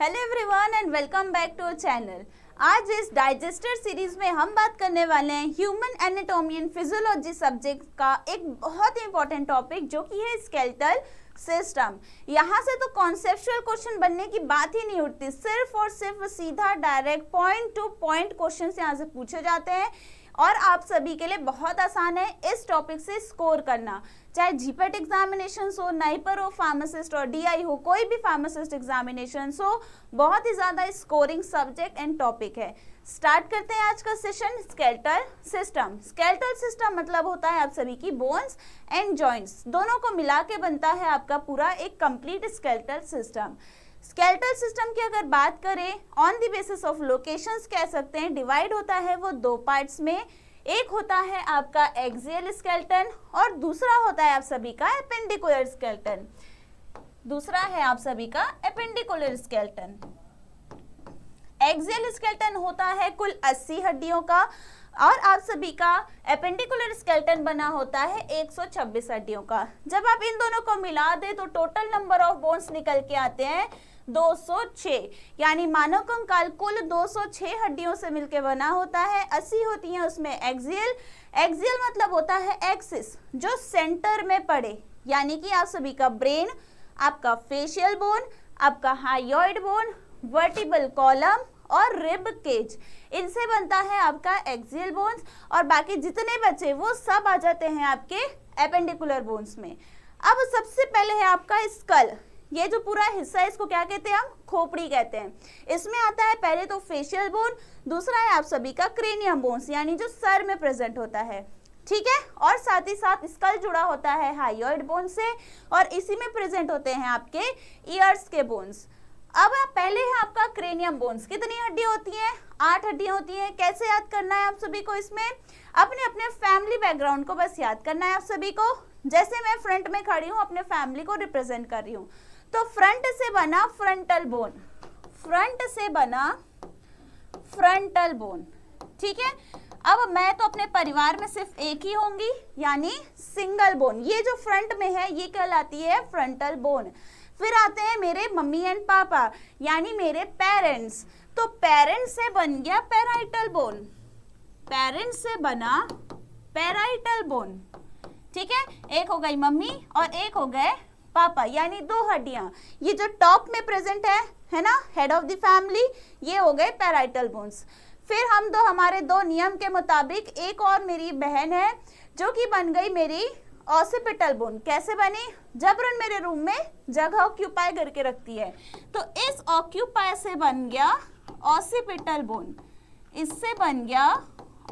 Hello everyone and welcome back to our channel. आज इस digester series में हम बात करने वाले हैं human anatomy and physiology subject का एक बहुत ही इंपॉर्टेंट टॉपिक जो कि है स्केलेटल सिस्टम। यहाँ से तो कॉन्सेप्चुअल क्वेश्चन बनने की बात ही नहीं उठती, सिर्फ और सिर्फ सीधा direct point two point question यहाँ से पूछे जाते हैं और आप सभी के लिए बहुत आसान है इस टॉपिक से स्कोर करना। चाहे जीपेट एग्जामिनेशन हो, नाइपर हो, फार्मासिस्ट और डीआई हो, कोई भी फार्मासिस्ट एग्जामिनेशन हो, बहुत ही ज्यादा स्कोरिंग सब्जेक्ट एंड टॉपिक है। स्टार्ट करते हैं आज का session. Skeletal system. Skeletal system मतलब होता है आप सभी की बोन्स एंड जॉइंट्स, दोनों को मिला के बनता है आपका पूरा एक complete skeletal system. Skeletal system की अगर बात करें on the basis of locations कह सकते हैं, डिवाइड होता है वो दो पार्ट्स में। एक होता है आपका एक्सियल स्केलेटन और दूसरा होता है आप सभी का एपेंडिकुलर स्केलेटन। दूसरा है आप सभी का एपेंडिकुलर स्केलेटन। एक्सियल स्केलेटन होता है कुल 80 हड्डियों का और आप सभी का एपेंडिकुलर स्केलेटन बना होता है 126 हड्डियों का। जब आप इन दोनों को मिला दे तो टोटल नंबर ऑफ बोन्स निकल के आते हैं 206, यानी मानव कंकाल कुल 206 हड्डियों से मिलकर बना होता है। 80 होती हैं उसमें एक्सियल। एक्सियल मतलब होता है एक्सिस जो सेंटर में पड़े, यानी कि आप सभी का ब्रेन, आपका फेशियल बोन, आपका हाइयोइड बोन, वर्टिब्रल कॉलम और रिब केज, इनसे बनता है आपका एक्सियल बोन्स। और बाकी जितने बचे वो सब आ जाते हैं आपके एपेंडिकुलर बोन्स में। अब सबसे पहले है आपका स्कल। ये जो पूरा हिस्सा है इसको क्या कहते हैं हम? खोपड़ी कहते हैं। इसमें आता है पहले तो फेशियल बोन, दूसरा है आप सभी का क्रेनियम बोन्स, यानी जो सर में प्रेजेंट होता है, ठीक है। और साथ ही साथ स्कल जुड़ा होता है हाइयोइड बोन से और इसी में प्रेजेंट होते हैं आपके ईयर्स के बोन्स। अब पहले है आपका क्रेनियम बोन्स। कितनी हड्डियां होती हैं? 8 हड्डियां होती हैं। कैसे याद करना है आप सभी को? इसमें अपने अपने फैमिली बैकग्राउंड को बस याद करना है आप सभी को। जैसे मैं फ्रंट में खड़ी हूँ, अपने फैमिली को रिप्रेजेंट कर रही हूँ, तो फ्रंट से बना फ्रंटल बोन, फ्रंट से बना फ्रंटल बोन, ठीक है। अब मैं तो अपने परिवार में सिर्फ एक ही होंगी, यानी सिंगल बोन। ये जो फ्रंट में है ये कहलाती है फ्रंटल बोन। फिर आते हैं मेरे मम्मी एंड पापा, यानी मेरे पेरेंट्स, तो पेरेंट्स से बन गया पैराइटल बोन, पेरेंट्स से बना पैराइटल बोन, ठीक है। एक हो गई मम्मी और एक हो गए पापा, यानी 2 हड्डियां। ये जो टॉप में प्रेजेंट है ना, हेड ऑफ द फैमिली, ये हो गए पैराइटल बोन्स। फिर हमारे 2 नियम के मुताबिक एक और मेरी बहन है जो कि बन गई मेरी ऑसिपिटल बोन। कैसे बनी? जबरन मेरे रूम में जगह ऑक्यूपाई करके रखती है, तो इस ऑक्यूपाई से बन गया ऑसिपिटल बोन, इससे बन गया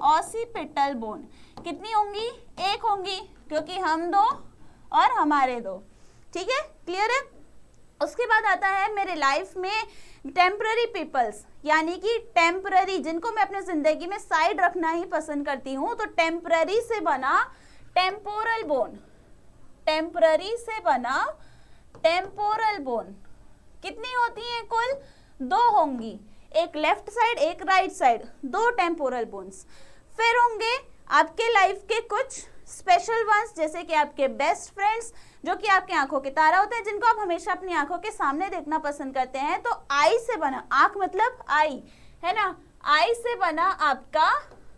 ऑसिपिटल बोन। कितनी होंगी? 1 होंगी, क्योंकि हम 2 और हमारे 2, ठीक है, क्लियर है। उसके बाद आता है मेरे लाइफ में टेम्पररी पीपल्स, यानी कि टेम्पररी, जिनको मैं अपने जिंदगी में साइड रखना ही पसंद करती हूँ, तो टेम्पररी से बना टेम्पोरल बोन, टेम्पररी से बना टेम्पोरल बोन। कितनी होती हैं? कुल 2 होंगी, एक लेफ्ट साइड एक राइट साइड, 2 टेम्पोरल बोन्स। फिर होंगे आपके लाइफ के कुछ स्पेशल वंस, जैसे कि आपके बेस्ट फ्रेंड्स जो कि आपकी आंखों के तारा होते हैं, जिनको आप हमेशा अपनी आंखों के सामने देखना पसंद करते हैं। तो आई से बना, आंख मतलब आई है ना, आई से बना आपका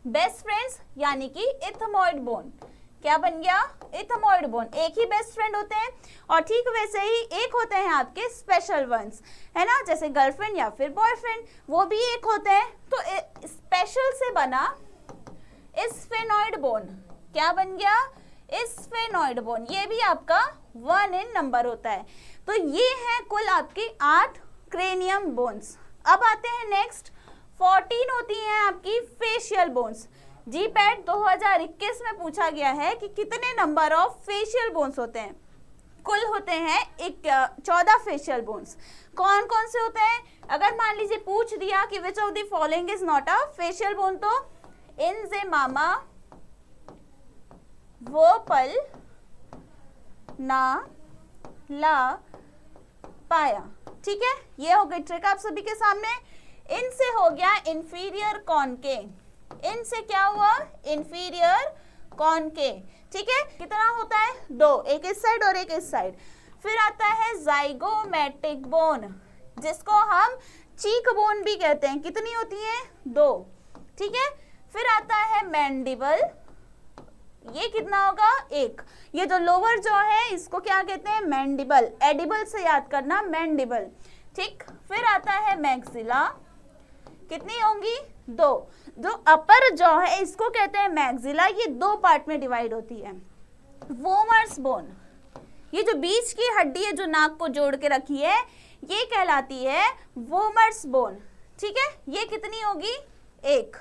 बेस्ट फ्रेंड्स, यानी कि इथमोइड बोन। क्या बन गया? Ethmoid bone. एक ही बेस्ट फ्रेंड होते हैं और ठीक वैसे ही एक होते हैं आपके स्पेशल वंस, है ना, जैसे गर्लफ्रेंड या फिर बॉयफ्रेंड, वो भी एक होते हैं। तो स्पेशल से बना स्फेनॉइड बोन। क्या बन गया? Sphenoid bone. ये भी आपका 1 इन नंबर होता है। तो ये है कुल आपकी 8 क्रेनियम बोन्स। अब आते हैं नेक्स्ट, 14 होती हैं आपकी फेशियल बोन्स। जीपैट 2021 में पूछा गया है कि कितने नंबर ऑफ फेशियल बोन्स होते हैं। कुल होते हैं 14 फेशियल बोन्स। कौन कौन से होते हैं? अगर मान लीजिए पूछ दिया कि which of the following is not a facial bone, तो इंजेमामा, वोपल, ना, ला, पाया, ठीक है। ये हो गई ट्रिक आप सभी के सामने। इनसे हो गया इंफीरियर कॉनके, इनसे क्या हुआ? इंफीरियर कॉनके, ठीक है। कितना होता है? 2, एक इस साइड और एक इस साइड। फिर आता है जाइगोमेटिक बोन। जिसको हम चीक बोन भी कहते हैं। कितनी होती है? 2। ठीक है, फिर आता है मैंडिबल, ये कितना होगा? 1। ये जो लोअर जॉ है इसको क्या कहते हैं? मैंडिबल। एडिबल से याद करना, मैंडिबल। ठीक, फिर आता है मैक्सिला, कितनी होंगी? 2। जो अपर जॉ है इसको कहते हैं मैक्सिला, ये 2 पार्ट में डिवाइड होती है। वोमर्स बोन, ये जो बीच की हड्डी है जो नाक को जोड़ के रखी है, ये कहलाती है वोमर्स बोन। ठीक है, ये कितनी होगी? 1।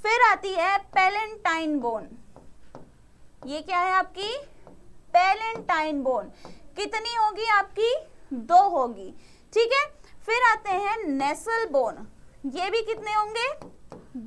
फिर आती है पैलेंटाइन बोन, ये क्या है आपकी? पैलेंटाइन बोन, कितनी होगी आपकी? 2 होगी। ठीक है, फिर आते हैं नेसल बोन, ये भी कितने होंगे?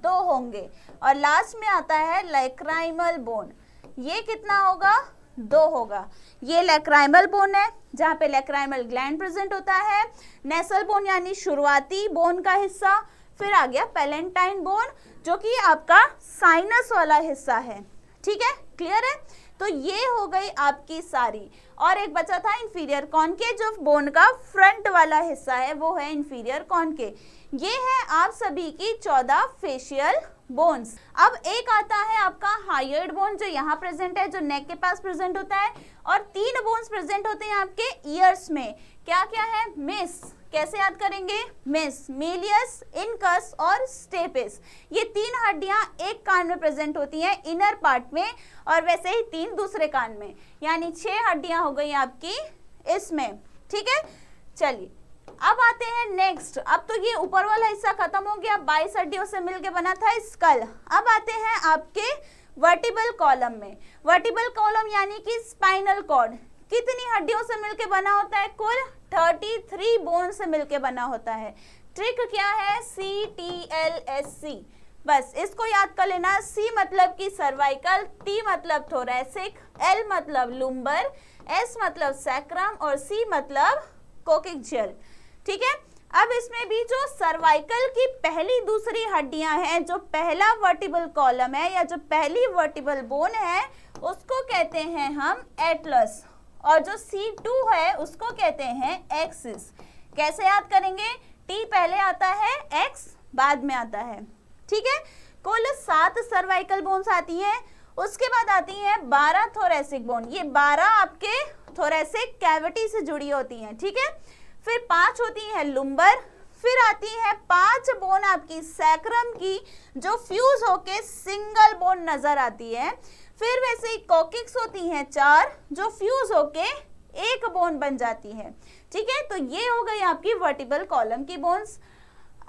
2 होंगे। और लास्ट में आता है लैक्राइमल बोन, ये कितना होगा? 2 होगा। ये लैक्राइमल बोन है जहाँ पे लैक्राइमल ग्लैंड प्रेजेंट होता है। नेसल बोन यानी शुरुआती बोन का हिस्सा। फिर आ गया पैलेंटाइन बोन जो कि आपका साइनस वाला हिस्सा है। ठीक है, क्लियर है? तो ये हो गई आपकी सारी। और एक बचा था इंफीरियर कॉनके, जो बोन का फ्रंट वाला हिस्सा है वो है इंफीरियर कॉनके। ये है आप सभी की 14 फेशियल बोन्स। अब एक आता है आपका हाइयर्ड बोन जो यहाँ प्रेजेंट है, जो नेक के पास प्रेजेंट होता है। और 3 बोन्स प्रेजेंट होते हैं आपके ईयर्स में। क्या क्या है? मिस, कैसे याद करेंगे? मिस, मेलियस, इनकस और स्टेपिस। ये 3 हड्डियां एक कान में प्रेजेंट होती हैं इनर पार्ट में, और वैसे ही 3 दूसरे कान में, यानी 6 हड्डियां हो गई आपकी इसमें। ठीक है, चलिए अब आते हैं नेक्स्ट। अब तो ये ऊपर वाला हिस्सा खत्म हो गया, 22 हड्डियों से मिलके बना था स्कल। अब आते हैं आपके वर्टिबल कॉलम में। वर्टिबल कॉलम यानी कि स्पाइनल कॉर्ड कितनी हड्डियों से मिलके बना होता है? कुल 33 बोन से मिलके बना होता है। ट्रिक क्या है? CTLSC, बस इसको याद कर लेना। C मतलब कि सर्वाइकल, T मतलब थोरैसिक, L मतलब लुम्बर, S मतलब सैक्रम और C मतलब कोक्सियल। ठीक है, अब इसमें भी जो सर्वाइकल की पहली दूसरी हड्डियां हैं, जो पहला वर्टिबल कॉलम है या जो पहली वर्टिबल बोन है, उसको कहते हैं हम एटलस। और जो C2 है उसको कहते हैं एक्सिस। कैसे याद करेंगे? T पहले आता है, X बाद में आता है। ठीक है, कुल 7 सर्वाइकल बोन्स आती हैं। उसके बाद आती हैं 12 थोरैसिक बोन, ये 12 आपके थोरैसिक कैविटी से जुड़ी होती हैं। ठीक है, फिर 5 होती है लुम्बर। फिर आती है 5 बोन आपकी सैक्रम की, जो फ्यूज होके सिंगल बोन नजर आती है। फिर वैसे ही कोक्सिक्स होती हैं 4, जो फ्यूज होके एक बोन बन जाती है। ठीक है, तो ये हो गई आपकी वर्टिबल कॉलम की बोन्स।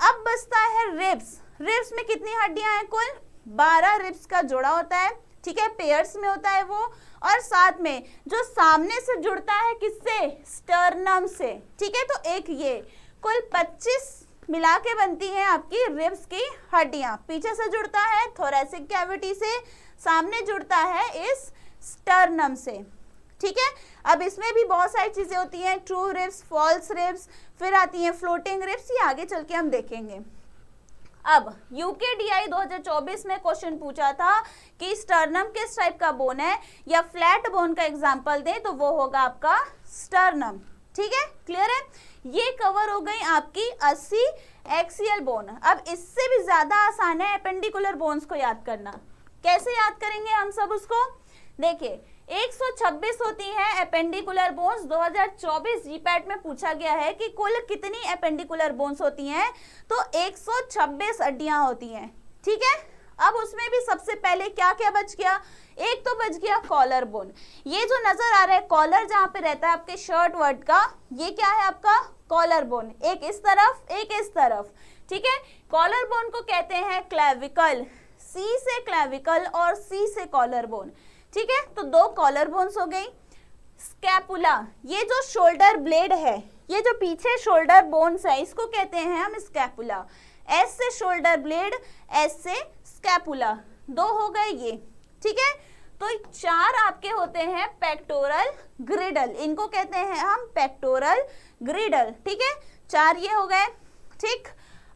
अब बचता है रिब्स। रिब्स में कितनी हड्डियां हैं? कुल 12 रिब्स का जोड़ा होता है। ठीक है, पेयर्स में होता है वो। और साथ में जो सामने से जुड़ता है किससे? स्टर्नम से। ठीक है, तो एक ये कुल 25 मिला के बनती है आपकी रिब्स की हड्डियां। पीछे से जुड़ता है थोरैसिक कैविटी से, सामने जुड़ता है इस स्टर्नम से। ठीक है, अब इसमें भी बहुत सारी चीजें होती हैं, ट्रू रिब्स, फॉल्स रिब्स, फिर आती हैं फ्लोटिंग रिब्स, ये आगे चल के हम देखेंगे। अब UKDI 2024 में क्वेश्चन पूछा था कि स्टर्नम किस टाइप का बोन है, या फ्लैट बोन का एग्जांपल दें तो वो होगा आपका स्टर्नम। ठीक है, क्लियर है? ये कवर हो गई आपकी 80 एक्सियल बोन। अब इससे भी ज्यादा आसान है एपेंडिकुलर बोन्स को याद करना। कैसे याद करेंगे हम सब उसको? देखिए 126 होती है एपेंडिकुलर बोन्स। 2024 जीपैट में पूछा गया है कि कुल कितनी एपेंडिकुलर बोन्स होती हैं, तो 126 हड्डियां होती हैं। ठीक है, अब उसमें भी सबसे पहले क्या क्या बच गया? एक तो बच गया कॉलर बोन। ये जो नजर आ रहा है कॉलर जहाँ पे रहता है आपके शर्ट वर्ड का, ये क्या है आपका कॉलर बोन। एक इस तरफ, एक इस तरफ। ठीक है, कॉलर बोन को कहते हैं क्लेविकल। C से क्लेविकल और C से कॉलर बोन। ठीक है, तो 2 कॉलर बोन्स हो गई। स्कैपुला, ये जो शोल्डर ब्लेड है, ये जो पीछे शोल्डर बोन्स है, इसको कहते हैं हम स्कैपुला। S से शोल्डर ब्लेड, S से स्कैपुला, 2 हो गए ये। ठीक है, तो 4 आपके होते हैं पेक्टोरल ग्रिडल, इनको कहते हैं हम पेक्टोरल ग्रिडल। ठीक है, 4 ये हो गए। ठीक,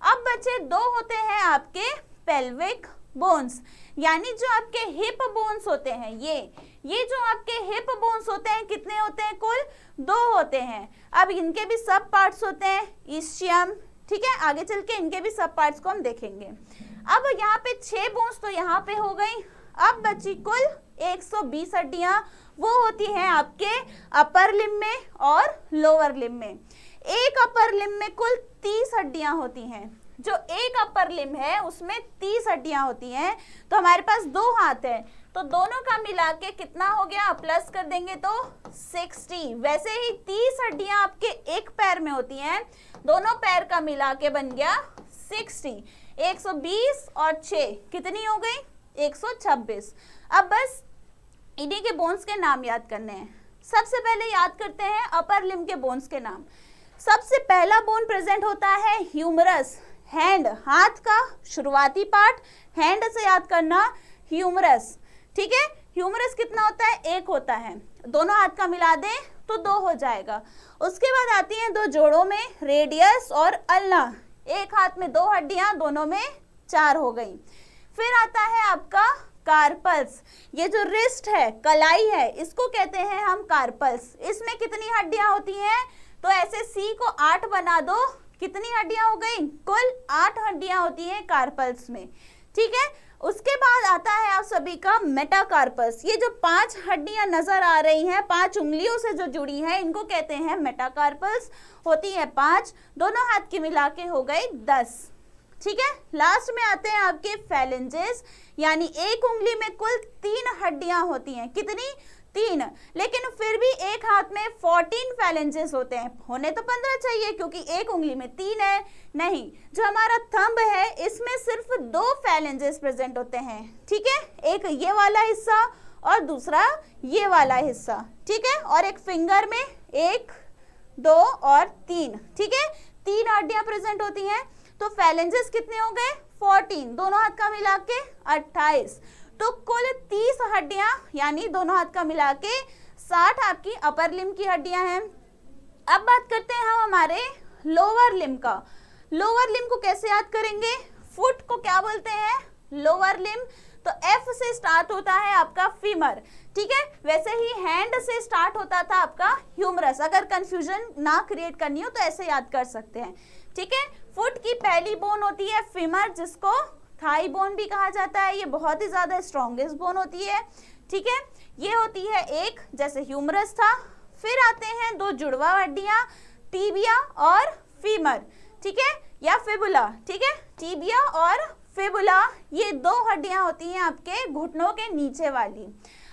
अब बचे 2 होते हैं आपके पेल्विक बोन्स, यानी जो आपके हिप बोन्स होते हैं, ये जो आपके हिप बोन्स होते हैं कितने होते हैं? कुल 2 होते हैं। अब इनके भी सब पार्ट्स होते हैं, इस्चियम, ठीक है, आगे चल के इनके भी सब पार्ट्स को हम देखेंगे। अब यहाँ पे 6 बोन्स तो यहाँ पे हो गई। अब बची कुल 120 हड्डियां, वो होती हैं आपके अपर लिम्ब में और लोअर लिम्ब में। एक अपर लिम्ब में कुल 30 हड्डियां होती हैं। जो एक अपर लिम्ब है उसमें 30 हड्डियां होती हैं। तो हमारे पास 2 हाथ है, तो दोनों का मिला के कितना हो गया? प्लस कर देंगे तो 60। वैसे ही 30 हड्डियां आपके एक पैर में होती हैं, दोनों पैर का मिला के बन गया 60। 120 और 6 कितनी हो गई? 126। अब बस इन्हीं के बोन्स के नाम याद करने हैं। सबसे पहले याद करते हैं अपर लिम्ब के बोन्स के नाम। सबसे पहला बोन प्रेजेंट होता है ह्यूमरस, हैंड, हाथ का शुरुआती पार्ट, हैंड से याद करना ह्यूमरस, ठीक है। ह्यूमरस कितना होता है? 1 होता है। दोनों हाथ का मिला दें तो 2 हो जाएगा। उसके बाद आती हैं 2 जोड़ों में, रेडियस और अल्ना। एक हाथ में 2 हड्डियां, दोनों में 4 हो गई। फिर आता है आपका कार्पल्स, ये जो रिस्ट है, कलाई है, इसको कहते हैं हम कार्पल्स। इसमें कितनी हड्डियां होती हैं? तो ऐसे सी को 8 बना दो, कितनी हड्डियां हो गई? कुल 8 हड्डियां होती हैं कार्पल्स में, ठीक है। उसके बाद आता है आप सभी का मेटाकार्पस। ये जो 5 हड्डियां नजर आ रही हैं, 5 उंगलियों से जो जुड़ी हैं, इनको कहते हैं मेटाकार्पस। होती है 5, दोनों हाथ की मिला के हो गई 10, ठीक है। लास्ट में आते हैं आपके फैलेंजेस, यानी एक उंगली में कुल 3 हड्डियां होती हैं। कितनी? 3, लेकिन फिर भी एक हाथ में 14 फैलेंजेस होते हैं। होने तो 15 चाहिए क्योंकि एक उंगली में 3 है। नहीं, जो हमारा थंब है इसमें सिर्फ 2 फैलेंजेस प्रेजेंट होते हैं, ठीक है। एक ये वाला हिस्सा और दूसरा ये वाला हिस्सा, ठीक है। और एक फिंगर में 1, 2 और 3, ठीक है। 3 हड्डियां प्रेजेंट होती हैं। तो फैलेंजेस कितने हो गए? 14, दोनों हाथ का मिला के 28। तो कुल 30 हड्डियां, यानी दोनों हाथ का मिला के 60 आपकी अपर लिम्ब की हड्डियां हैं। अब बात करते हैं हम हमारे लोअर लिम्ब का। लोअर लिम्ब को कैसे याद करेंगे? फुट को क्या बोलते हैं? Lower limb. तो एफ से स्टार्ट होता है आपका फीमर, ठीक है। वैसे ही हैंड से स्टार्ट होता था आपका ह्यूमरस। अगर कंफ्यूजन ना क्रिएट करनी हो तो ऐसे याद कर सकते हैं, ठीक है। फुट की पहली बोन होती है फीमर, जिसको थाई बोन भी कहा जाता है। ये बहुत ही ज्यादा स्ट्रॉन्गेस्ट बोन होती है, ठीक है। ये होती है एक, जैसे ह्यूमरस था। फिर आते हैं 2 जुड़वा हड्डियां, टीबिया और फीमर, ठीक है, या फिबुला, ठीक है। टीबिया और फिबुला, ये 2 हड्डियां होती हैं आपके घुटनों के नीचे वाली।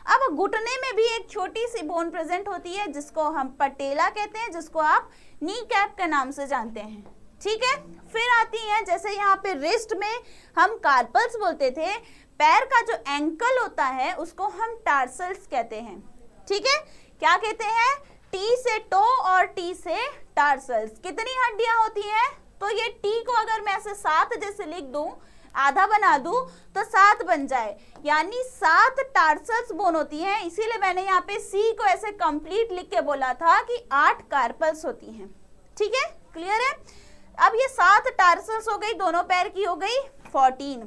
अब घुटने में भी एक छोटी सी बोन प्रेजेंट होती है जिसको हम पटेला कहते हैं, जिसको आप नी कैप के नाम से जानते हैं, ठीक है। फिर आती है, जैसे यहाँ पे रिस्ट में हम कार्पल्स बोलते थे, पैर का जो एंकल होता है उसको हम टार्सल्स कहते हैं, ठीक है। क्या कहते हैं? टी से टो और टी से टार्सल्स। कितनी हड्डियां होती हैं? तो ये टी को अगर मैं ऐसे 7 जैसे लिख दूं, आधा बना दूं तो 7 बन जाए, यानी 7 टार्सल्स बोन होती हैं। इसीलिए मैंने यहाँ पे सी को ऐसे कंप्लीट लिख के बोला था कि 8 कार्पल्स होती हैं, ठीक है, क्लियर है। अब ये 7 टार्सल्स हो गई, दोनों पैर की हो गई 14।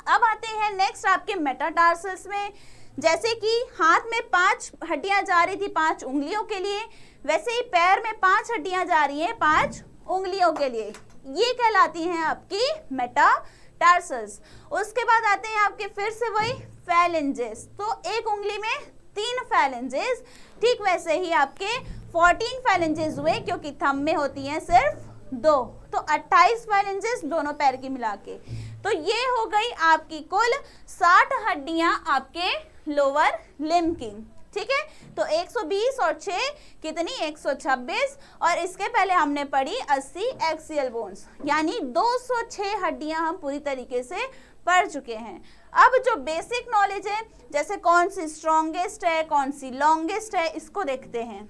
अब आते हैं नेक्स्ट आपके मेटाटार्सल्स में। जैसे कि हाथ में 5 हड्डियां जा रही थी 5 उंगलियों के लिए, वैसे ही पैर में 5 हड्डियां जा रही हैं 5 उंगलियों के लिए। ये कहलाती हैं आपकी मेटाटार्सल्स। उसके बाद आते हैं आपके फिर से वही फैलेंजेस। तो एक उंगली में 3 फैलेंजेस, ठीक वैसे ही आपके 14 फैलेंजेस हुए, क्योंकि थंब में होती हैं सिर्फ 2। तो 28 फैलेंजेस दोनों पैर की मिला के। तो ये हो गई आपकी कुल 60 हड्डियां आपके लोअर लिम्ब की, ठीक है। तो 120 और 6 कितनी? 126। और इसके पहले हमने पढ़ी 80 एक्सियल बोन्स, यानी 206 हड्डियां हम पूरी तरीके से पढ़ चुके हैं। अब जो बेसिक नॉलेज है, जैसे कौन सी स्ट्रॉन्गेस्ट है, कौन सी लॉन्गेस्ट है, इसको देखते हैं।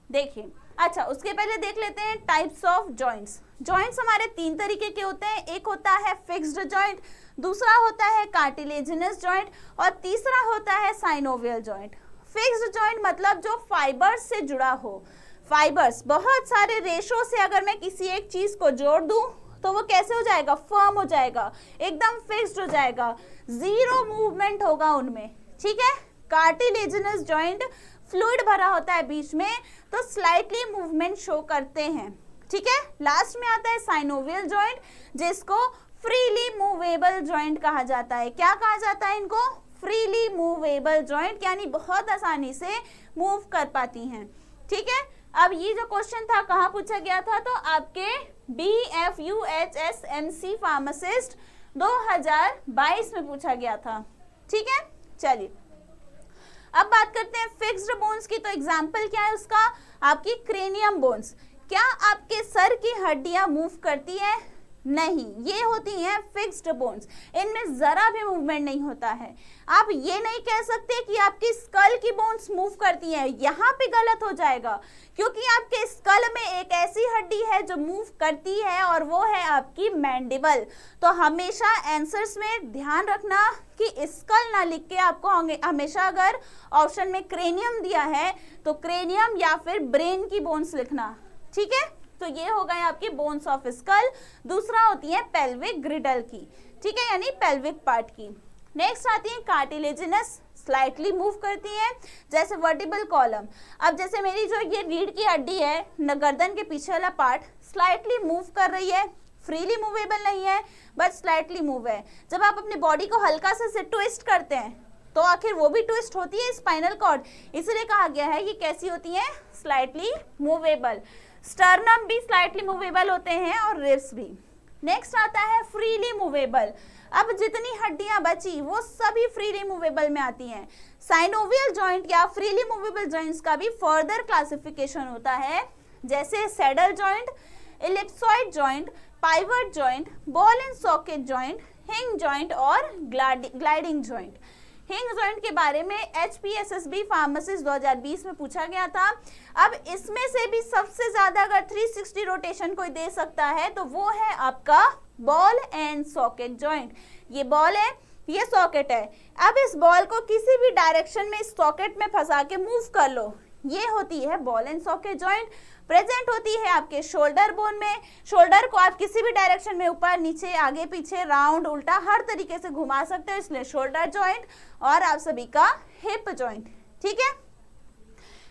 देखिए, अच्छा उसके पहले देख लेते हैं टाइप्स ऑफ जॉइंट्स। जॉइंट्स हमारे 3 तरीके के होते हैं। एक होता है फिक्स्ड जॉइंट, दूसरा होता है कार्टिलेजिनस जॉइंट और तीसरा होता है साइनोवियल जॉइंट। फिक्स्ड जॉइंट मतलब जो फाइबर्स से जुड़ा हो। फाइबर्स बहुत सारे रेशो से अगर मैं किसी एक चीज को जोड़ दूं तो वो कैसे हो जाएगा, फर्म हो जाएगा, एकदम फिक्स्ड हो जाएगा, जीरो मूवमेंट होगा उनमें, ठीक है। कार्टिलेजिनस जॉइंट फ्लूइड भरा होता है बीच में, तो स्लाइटली मूवमेंट शो करते हैं, ठीक है। लास्ट में आता है साइनोवियल जॉइंट, जिसको फ्रीली मूवेबल जॉइंट कहा जाता है। क्या कहा जाता है इनको, फ्रीली मूवेबल जॉइंट, यानी बहुत आसानी से मूव कर पाती हैं, ठीक है। अब ये जो क्वेश्चन था कहाँ पूछा गया था, तो आपके BFUHSMC फार्मासिस्ट 2022 में पूछा गया था, ठीक है। चलिए अब बात करते हैं फिक्स्ड बोन्स की। तो एग्जाम्पल क्या है उसका, आपकी क्रेनियम बोन्स। क्या आपके सर की हड्डियां मूव करती है, नहीं, ये होती हैं फिक्स्ड बोन्स, इनमें जरा भी मूवमेंट नहीं होता है। आप ये नहीं कह सकते कि आपकी स्कल की बोन्स मूव करती हैं, यहाँ पे गलत हो जाएगा, क्योंकि आपके स्कल में एक ऐसी हड्डी है जो मूव करती है और वो है आपकी मैंडिबल। तो हमेशा आंसर्स में ध्यान रखना कि स्कल ना लिख के आपको हमेशा अगर ऑप्शन में क्रेनियम दिया है तो क्रेनियम या फिर ब्रेन की बोन्स लिखना, ठीक है। तो ये हो गए आपकी बोन्स ऑफ स्कल। दूसरा होती है पेल्विक ग्रिडल की, ठीक है, यानी पेल्विक पार्ट की। नेक्स्ट आती है कार्टिलेजिनस, स्लाइटली मूव करती है, जैसे वर्टिबल कॉलम। अब जैसे मेरी जो ये रीढ़ की हड्डी है, गर्दन के पीछे वाला पार्ट स्लाइटली मूव कर रही है, फ्रीली मूवेबल नहीं है बट स्लाइटली मूव है। जब आप अपनी बॉडी को हल्का से ट्विस्ट करते हैं तो आखिर वो भी ट्विस्ट होती है स्पाइनल कॉर्ड, इसलिए कहा गया है ये कैसी होती है, स्लाइटली मूवेबल। स्टर्नम भी स्लाइटली मूवेबल होते हैं और रिब्स भी। नेक्स्ट आता है फ्रीली मूवेबल। अब जितनी हड्डियां बची वो सभी फ्रीली मूवेबल में आती हैं। साइनोवियल जॉइंट या फ्रीली मूवेबल जॉइंट्स का भी फर्दर क्लासिफिकेशन होता है, जैसे saddle joint, ellipsoid joint, pivot joint, ball and socket joint, हिंग जॉइंट और ग्लाइडिंग जॉइंट। हिंग जॉइंट के बारे में HPSSB फार्मासिस्ट 2020 में पूछा गया था। अब इसमें से भी सबसे ज्यादा अगर 360 रोटेशन कोई दे सकता है तो वो है आपका बॉल एंड सॉकेट जॉइंट। ये बॉल है, ये सॉकेट है। अब इस बॉल को किसी भी डायरेक्शन में इस सॉकेट में फंसा के मूव कर लो, ये होती है ball and socket joint. Present होती है आपके शोल्डर बोन में। शोल्डर को आप किसी भी डायरेक्शन में ऊपर नीचे आगे पीछे राउंड उल्टा हर तरीके से घुमा सकते हो, इसलिए शोल्डर जॉइंट। और आप सभी का हिप जॉइंट, ठीक है।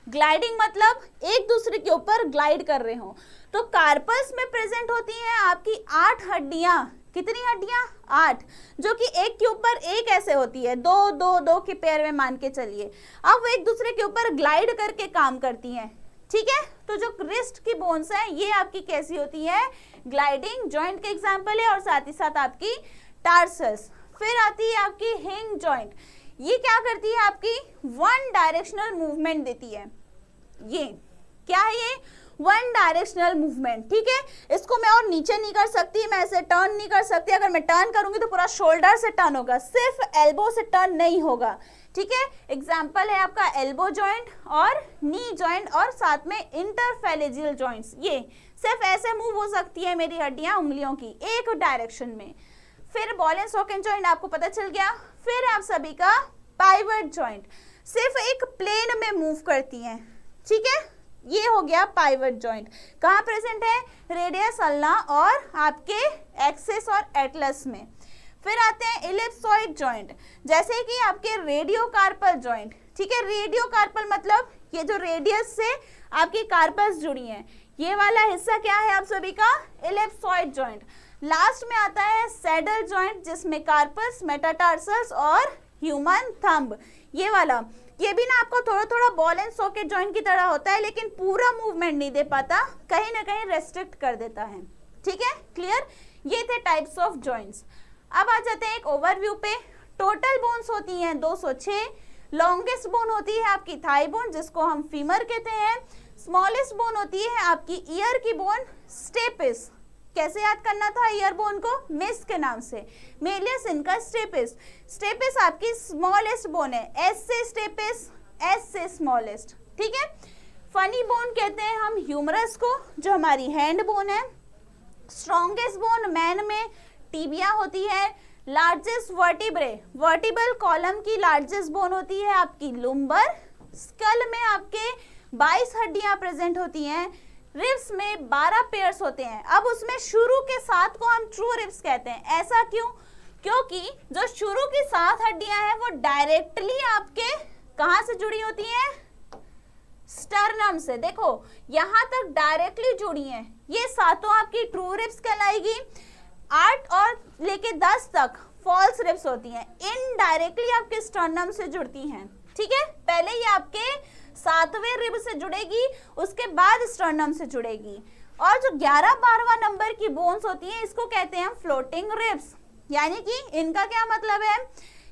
ग्लाइडिंग मतलब एक दूसरे के ऊपर ग्लाइड कर रहे हो। तो कार्पस में प्रेजेंट होती है आपकी 8 हड्डियां। कितनी हड्डियां, 8, जो कि एक के ऊपर एक ऐसे होती है, दो दो दो के पेयर में मान के चलिए। अब वो एक दूसरे के ऊपर ग्लाइड करके काम करती हैं, ठीक है। तो जो रिस्ट की बोन्स है ये आपकी कैसी होती है, ग्लाइडिंग जॉइंट के एग्जांपल है, और साथ ही साथ आपकी टार्सस। फिर आती है आपकी हिंग जॉइंट। ये क्या करती है, आपकी वन डायरेक्शनल मूवमेंट देती है। ये क्या है, ये वन डायरेक्शनल मूवमेंट, ठीक है। इसको मैं और नीचे नहीं कर सकती, मैं ऐसे टर्न नहीं कर सकती। अगर मैं टर्न करूंगी तो पूरा शोल्डर से टर्न होगा, सिर्फ एल्बो से टर्न नहीं होगा, ठीक है। एग्जाम्पल है आपका एल्बो जॉइंट और नी जॉइंट और साथ में इंटरफेलेजियल जॉइंट्स। ये सिर्फ ऐसे मूव हो सकती है मेरी हड्डियां उंगलियों की एक डायरेक्शन में। फिर बॉल एंड सॉकेट जॉइंट आपको पता चल गया। फिर आप सभी का पाइवट जॉइंट, सिर्फ एक प्लेन में मूव करती हैं, ठीक है। ये हो गया पाइवट जॉइंट। कहाँ प्रेजेंट है, रेडियस अल्ना और आपके एक्सिस और एटलस में। फिर आते हैं इलिप्सॉइड जॉइंट, जैसे कि आपके रेडियोकार्पल जॉइंट, ठीक है। रेडियोकार्पल मतलब ये जो रेडियस से आपकी कार्पस जुड़ी है, ये वाला हिस्सा क्या है आप सभी का, इलिप्सॉइड जॉइंट। लास्ट में आता है सैडल जॉइंट, जिसमें कार्पस, मेटाटार्सल्स और ह्यूमन थंब, ये वाला। ये भी ना आपको थोड़ा थोड़ा बॉल एंड सॉकेट जॉइंट की तरह होता है, लेकिन पूरा मूवमेंट नहीं दे पाता, कहीं ना कहीं रेस्ट्रिक्ट कर देता है, ठीक है। क्लियर, ये थे टाइप्स ऑफ जॉइंट्स। अब आ जाते हैं एक ओवरव्यू पे। टोटल बोन्स होती हैं 206। लॉन्गेस्ट बोन होती है आपकी थाई बोन, जिसको हम फीमर कहते हैं। स्मॉलेस्ट बोन होती है आपकी ईयर की बोन, स्टेपिस। कैसे याद करना था ईयर बोन को, मिस के नाम से, मेलियस इनका स्टेपिस। स्टेपिस आपकी स्मॉलेस्ट बोन है, एस से स्टेपिस, एस से स्मॉलेस्ट, ठीक है। फनी बोन कहते हैं हम ह्यूमरस को, जो हमारी हैंड बोन है। स्ट्रॉन्गेस्ट बोन मैन में टीबिया होती है। लार्जेस्ट वर्टिब्रे, वर्टिबल कॉलम की लार्जेस्ट बोन होती है आपकी लुम्बर। स्कल में आपके 22 हड्डियां प्रेजेंट होती हैं। रिब्स में 12 पेयर्स होते हैं। अब उसमें शुरू के 7 को हम ट्रू रिब्स कहते हैं। ऐसा क्यों? क्योंकि जो शुरू की 7 हड्डियां हैं वो डायरेक्टली आपके कहां से जुड़ी होती हैं? स्टर्नम से। देखो यहां तक डायरेक्टली जुड़ी हैं, ये सातों आपकी ट्रू रिब्स कहलाएगी। 8 और लेके 10 तक फॉल्स रिब्स होती हैं, इनडायरेक्टली आपके स्टर्नम से जुड़ती हैं। ठीक है, पहले ये आपके 7वें रिब से जुड़ेगी, उसके बाद स्टर्नम से जुड़ेगी। और जो 11-12वां नंबर की बोन्स होती हैं इसको कहते हैं फ्लोटिंग रिब्स। यानी कि इनका क्या मतलब है?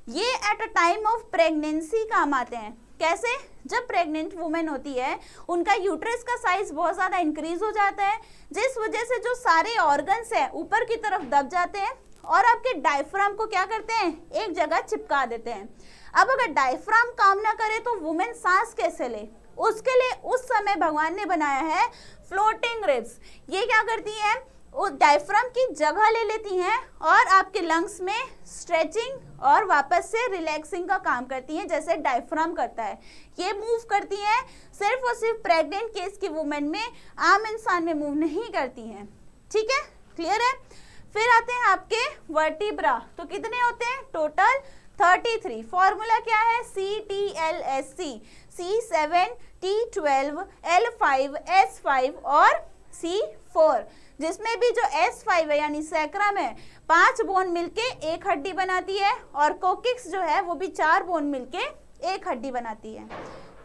ये at a time of pregnancy काम आते हैं। कैसे? जब प्रेग्नेंट वुमेन होती है उनका यूट्रस का साइज बहुत ज्यादा इंक्रीज हो जाता है, जिस वजह से जो सारे ऑर्गन्स है ऊपर की तरफ दब जाते हैं और आपके डायफ्राम को क्या करते हैं? एक जगह चिपका देते हैं। अब अगर डायफ्राम काम ना करे तो वुमेन सांस कैसे ले? उसके लिए उस समय भगवान ने बनाया है फ्लोटिंग रिब्स। ये क्या करती है? वो डायफ्राम की जगह ले लेती हैं और आपके लंग्स में स्ट्रेचिंग और वापस से रिलैक्सिंग का काम करती हैं, जैसे डायफ्राम करता है। ये मूव करती हैं, सिर्फ और सिर्फ प्रेग्नेंट केस की वुमेन में, आम इंसान में मूव नहीं करती हैं। ठीक है, क्लियर है? फिर आते हैं आपके वर्टिब्रा। तो कितने होते हैं? टोटल 33। फॉर्मूला क्या है? CTLSC, C7, T12, L5, S5 और C4, जिसमें भी जो S5 है यानी सैक्रम है 5 बोन मिलके एक हड्डी बनाती है और कोकिक्स जो है वो भी 4 बोन मिलके एक हड्डी बनाती है।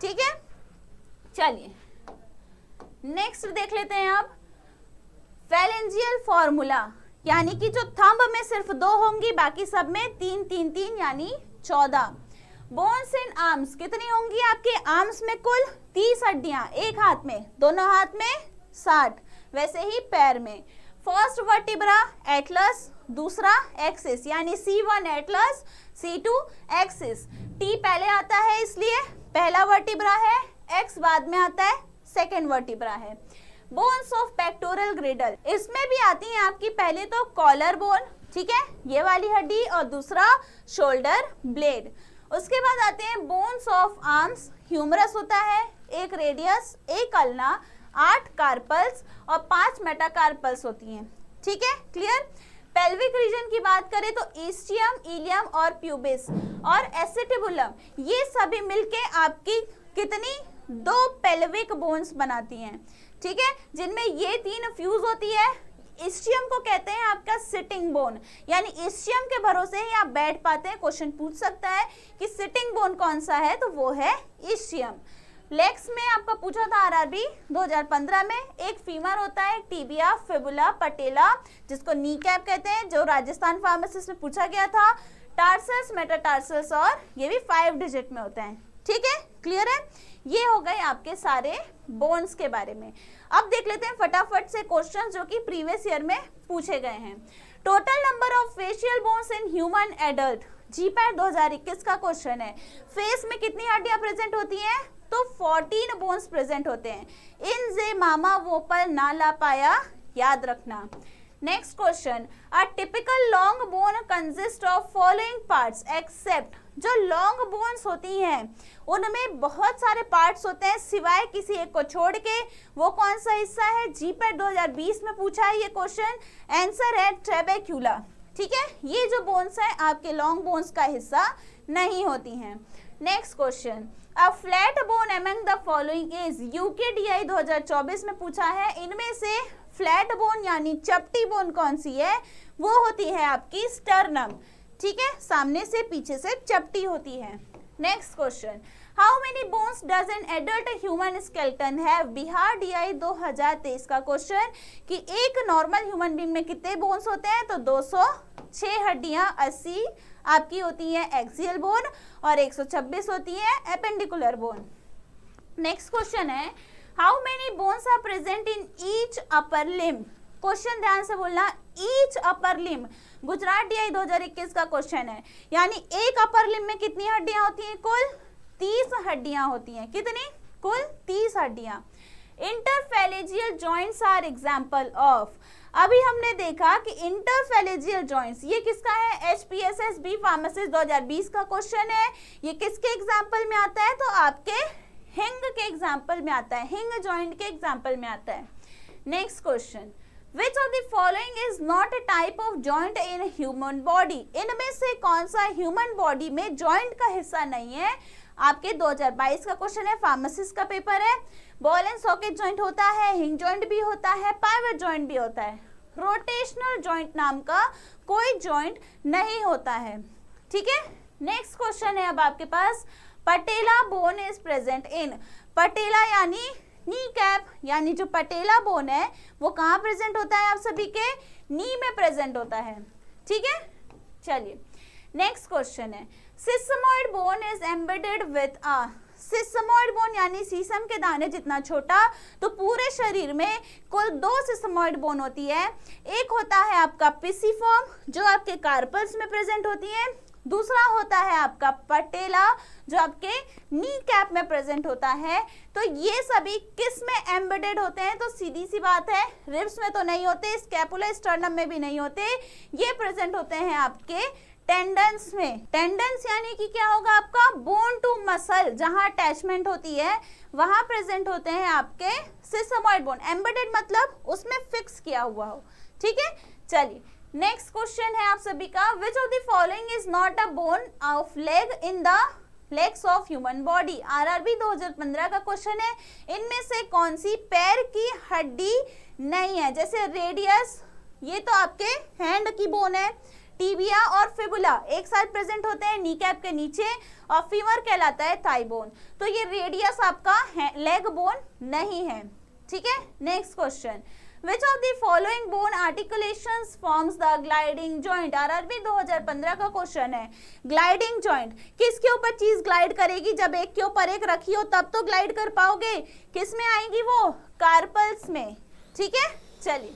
ठीक है, चलिए नेक्स्ट देख लेते हैं अब फेलेंजियल फॉर्मूला। यानी कि जो थंब में सिर्फ 2 होंगी, बाकी सब में 3 यानी 14। बोन्स इन आर्म्स कितनी होंगी? आपके आर्म्स में कुल 30 हड्डियां, एक हाथ में, दोनों हाथ में 60। वैसे ही पैर में फर्स्ट वर्टिब्रा एटलस, दूसरा एक्सिस यानी C1 Atlas, C2 axis. T पहले आता है इसलिए पहला वर्टिब्रा है, X बाद में आता है, सेकेंड वर्टिब्रा है। बोन्स ऑफ पेक्टोरल ग्रिडल, इसमें भी आती हैं आपकी पहले तो कॉलर बोन, ठीक है, ये वाली हड्डी, और दूसरा शोल्डर ब्लेड। उसके बाद आते हैं बोन्स ऑफ आर्म्स, ह्यूमरस होता है, एक रेडियस, एक अल्ना, 8 कार्पल्स और 5 मेटाकार्पल्स होती हैं। ठीक है, क्लियर? पेल्विक रीजन की बात करें तो ईस्टियम, इलियम और प्यूबिस और एसेटिबुलम, ये सभी मिलके आपकी कितनी? 2 पेल्विक बोन्स बनाती हैं। ठीक है, जिनमें ये 3 फ्यूज होती है। इस्टियम को कहते हैं आपका सिटिंग बोन, यानी इस्टियम के भरोसे ही आप बैठ पाते हैं। क्वेश्चन पूछ सकता है कि सिटिंग बोन कौन सा है, तो वो है इस्टियम। लेग्स में आपका पूछा था आरआरबी 2015 में, एक फीमर होता है, टिबिया, फिबुला, पटेला, जिसको नी कैप कहते हैं, जो राजस्थान फार्मासिस्ट में पूछा गया था, टार्सस, मेटाटार्सस, और ये भी 5 डिजिट में होते हैं। ठीक है, क्लियर है? ये हो गए आपके सारे बोन्स के बारे में। अब देख लेते हैं फटाफट से क्वेश्चंस जो कि प्रीवियस ईयर में पूछे गए हैं। Total number of facial bones in human adult, GPAT 2021 का क्वेश्चन है। फेस में कितनी हड्डियां प्रेजेंट होती हैं? तो 14 बोन्स प्रेजेंट होते हैं। इन जे मामा वोपल ना ला पाया, याद रखना। Next question, a typical long bone consist of following parts except, जो लॉन्ग बोन्स होती हैं उनमें बहुत सारे पार्ट्स होते हैं सिवाय किसी एक को छोड़ के। वो कौन सा हिस्सा है? जीपैट 2020 में पूछा है ये क्वेश्चन। आंसर है ट्रेबेक्यूला। ठीक है, ये जो बोन्स है आपके लॉन्ग बोन्स का हिस्सा नहीं होती हैं। Next question, a flat bone among the following is, UKDI 2024 में पूछा है, इनमें से फ्लैट बोन यानी चपटी बोन कौन सी है? वो होती है आपकी स्टर्नम। ठीक है, सामने से पीछे से चपटी होती है। Next question, how many bones does an adult human skeleton have? Bihar DI 2023 का क्वेश्चन कि एक नॉर्मल ह्यूमन बीइंग में कितने बोन्स होते हैं? तो 206 हड्डियां, 80 आपकी होती है एक्सियल बोन और 126 होती है एपेंडिकुलर बोन। नेक्स्ट क्वेश्चन है, how many bones are present in each upper limb? Question ध्यान से बोलना, each upper limb, Gujarat DI 2021 का क्वेश्चन है। यानी एक अपर लिम्ब में कितनी हड्डियां होती हैं? कुल 30 हड्डियां होती हैं। कितनी? कुल 30 हड्डियां। इंटरफेलेजियल जॉइंट्स आर एग्जांपल ऑफ, अभी हमने देखा कि इंटरफेलेजियल जॉइंट्स ये किसका है? HPSS बी फार्मासिस्ट 2020 का क्वेश्चन है। ये किसके एग्जाम्पल में आता है? तो आपके हिंग के एग्जाम्पल में आता है, हिंग जॉइंट के एग्जाम्पल में आता है। Next question, Which of the following is not a type of joint in human body? इनमें से कौन सा ह्यूमन बॉडी में जॉइंट का हिस्सा नहीं है? आपके 2022 का क्वेश्चन है, फार्मासिस्ट का पेपर है। बॉल एंड सॉकेट जॉइंट होता है, हिंग जॉइंट भी होता है, पाइवट जॉइंट भी होता है। रोटेशनल जॉइंट नाम का कोई जॉइंट नहीं होता है। ठीक है, नेक्स्ट क्वेश्चन है अब आपके पास, patella bone is present in. Patella यानी नी कैप, यानी जो पटेला बोन है वो कहाँ प्रेजेंट होता है? आप सभी के नी में प्रेजेंट होता है। ठीक है, चलिए नेक्स्ट क्वेश्चन है, sesamoid bone is embedded with a. Sesamoid bone यानी सीसम के दाने जितना छोटा, तो पूरे शरीर में कुल 2 सिस्मोइड बोन होती है। एक होता है आपका पिसिफॉर्म जो आपके कार्पल्स में प्रेजेंट होती है, दूसरा होता है आपका पटेला जो आपके नी कैप में प्रेजेंट होता है। तो ये सभी किस में एम्बेडेड होते हैं? तो सीधी सी बात है, रिब्स में तो नहीं होते, स्कैपुला स्टर्नम में भी नहीं होते, ये प्रेजेंट होते हैं आपके टेंडन्स में। टेंडन्स यानी कि क्या होगा आपका? बोन टू मसल, जहां अटैचमेंट होती है वहां प्रेजेंट होते हैं आपके सिस्मोइड बोन। एम्बेडेड मतलब उसमें फिक्स किया हुआ हो। ठीक है, चलिए नेक्स्ट क्वेश्चन है आप सभी का, which of the following is not a bone of leg in the legs of human body. RRB 2015 का क्वेश्चन है, इनमें से कौन सी पैर की हड्डी नहीं है? जैसे रेडियस, ये तो आपके हैंड की बोन है, टीबिया और फिबुला एक साथ प्रेजेंट होते हैं नी कैप के नीचे, और फीमर कहलाता है थाई बोन। तो ये रेडियस आपका लेग बोन नहीं है। ठीक है, next question, Which of the following bone articulations forms the gliding joint? RRB 2015 का क्वेश्चन है, ग्लाइडिंग जॉइंट किसके ऊपर चीज ग्लाइड करेगी? जब एक के ऊपर एक रखी हो तब तो ग्लाइड कर पाओगे, किस में आएगी वो? कार्पल्स में। ठीक है, चलिए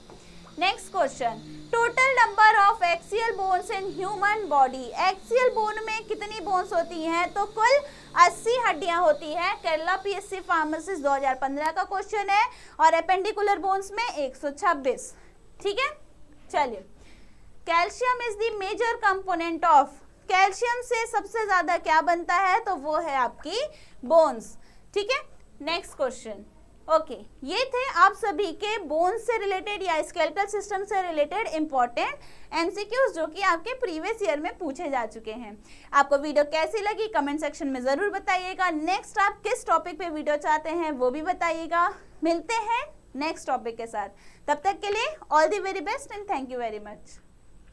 next question, total number of axial bones in human body. Axial bone में कितनी बोन्स होती हैं? तो कुल 80 हड्डियां होती हैं। केरला पीएससी फार्मासिस्ट 2015 का क्वेश्चन है, और एपेंडिकुलर बोन्स में 126। ठीक है, चलिए calcium is the major component of. Calcium से सबसे ज्यादा क्या बनता है? तो वो है आपकी बोन्स। ठीक है, नेक्स्ट क्वेश्चन। ओके, ये थे आप सभी के बोन्स से रिलेटेड या स्केलेटल सिस्टम से रिलेटेड इंपॉर्टेंट एमसीक्यूज जो कि आपके प्रीवियस ईयर में पूछे जा चुके हैं। आपको वीडियो कैसी लगी कमेंट सेक्शन में जरूर बताइएगा। नेक्स्ट आप किस टॉपिक पे वीडियो चाहते हैं वो भी बताइएगा। मिलते हैं नेक्स्ट टॉपिक के साथ, तब तक के लिए all the very best and thank you very much.